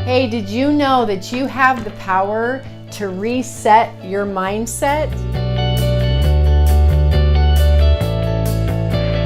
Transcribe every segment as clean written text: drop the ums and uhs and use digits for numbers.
Hey, did you know that you have the power to reset your mindset?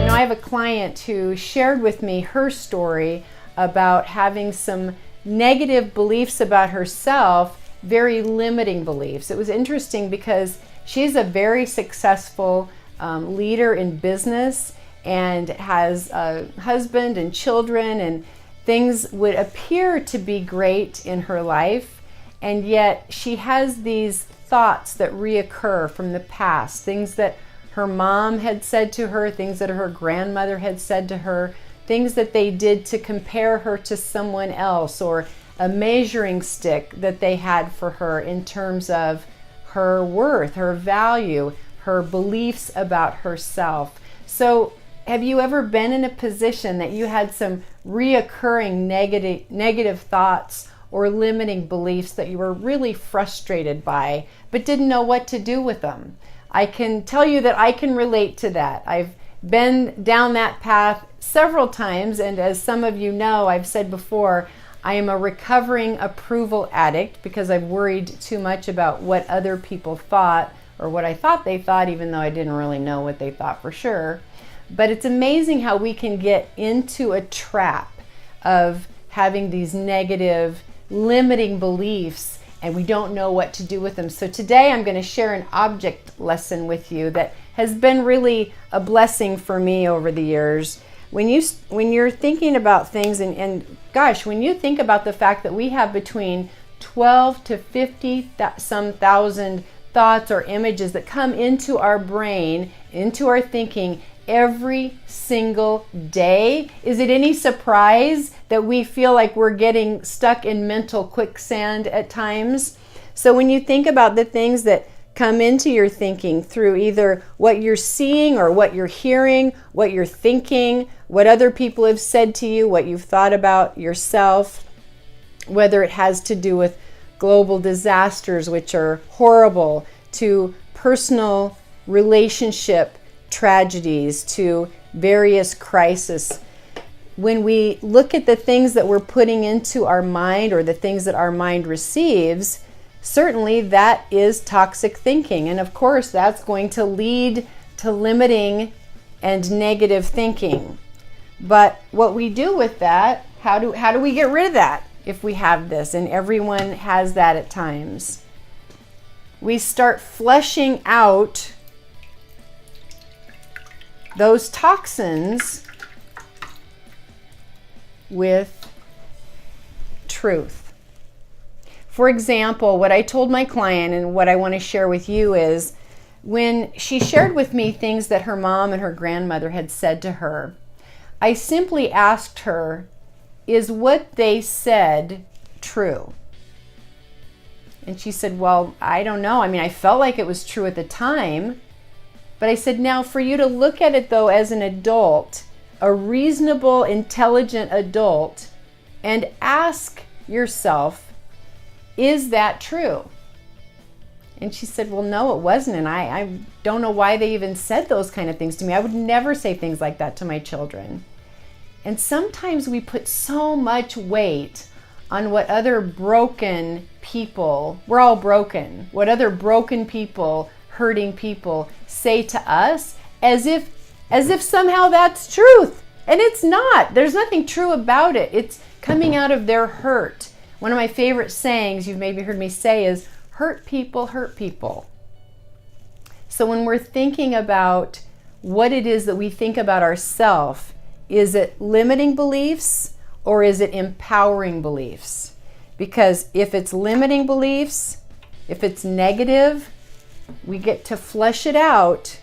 I have a client who shared with me her story about having some negative beliefs about herself, very limiting beliefs. It was interesting because she's a very successful leader in business and has a husband and children, and things would appear to be great in her life, and yet she has these thoughts that reoccur from the past, things that her mom had said to her, things that her grandmother had said to her, things that they did to compare her to someone else, or a measuring stick that they had for her in terms of her worth, her value, her beliefs about herself. So have you ever been in a position that you had some reoccurring negative thoughts or limiting beliefs that you were really frustrated by but didn't know what to do with them? I can tell you that I can relate to that. I've been down that path several times, and as some of you know, I've said before, I am a recovering approval addict because I've worried too much about what other people thought, or what I thought they thought, even though I didn't really know what they thought for sure. But it's amazing how we can get into a trap of having these negative, limiting beliefs, and we don't know what to do with them. So today I'm going to share an object lesson with you that has been really a blessing for me over the years. When you're thinking about things, and gosh, when you think about the fact that we have between 12 to 50 some thousand thoughts or images that come into our brain, into our thinking every single day, is it any surprise that we feel like we're getting stuck in mental quicksand at times? So when you think about the things that come into your thinking through either what you're seeing or what you're hearing, what you're thinking, what other people have said to you, what you've thought about yourself, whether it has to do with global disasters, which are horrible, to personal relationship tragedies, to various crises. When we look at the things that we're putting into our mind, or the things that our mind receives, certainly that is toxic thinking. And of course, that's going to lead to limiting and negative thinking. But what we do with that, how do we get rid of that if we have this? And everyone has that at times. We start flushing out those toxins with truth. For example, what I told my client and what I want to share with you is when she shared with me things that her mom and her grandmother had said to her, I simply asked her, is what they said true? And she said, well, I don't know. I mean, I felt like it was true at the time. But I said, now for you to look at it though as an adult, a reasonable, intelligent adult, and ask yourself, is that true? And she said, well, no, it wasn't. And I don't know why they even said those kind of things to me. I would never say things like that to my children. And sometimes we put so much weight on what other broken people, we're all broken, what other broken people, hurting people say to us, as if somehow that's truth. And it's not. There's nothing true about it. It's coming out of their hurt. One of my favorite sayings you've maybe heard me say is, hurt people hurt people. So when we're thinking about what it is that we think about ourselves, is it limiting beliefs or is it empowering beliefs? Because if it's limiting beliefs, if it's negative, we get to flesh it out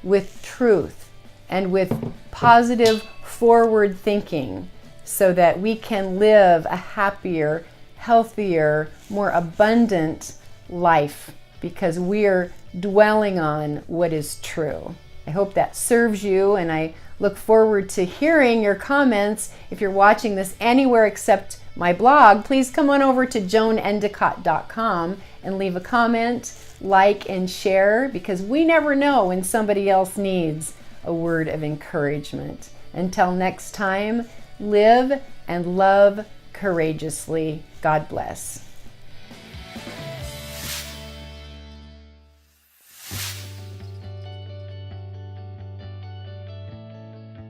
with truth and with positive forward thinking so that we can live a happier, healthier, more abundant life because we're dwelling on what is true. I hope that serves you, and I look forward to hearing your comments. If you're watching this anywhere except my blog, please come on over to joanendicott.com and leave a comment, like, and share, because we never know when somebody else needs a word of encouragement. Until next time, live and love courageously. God bless.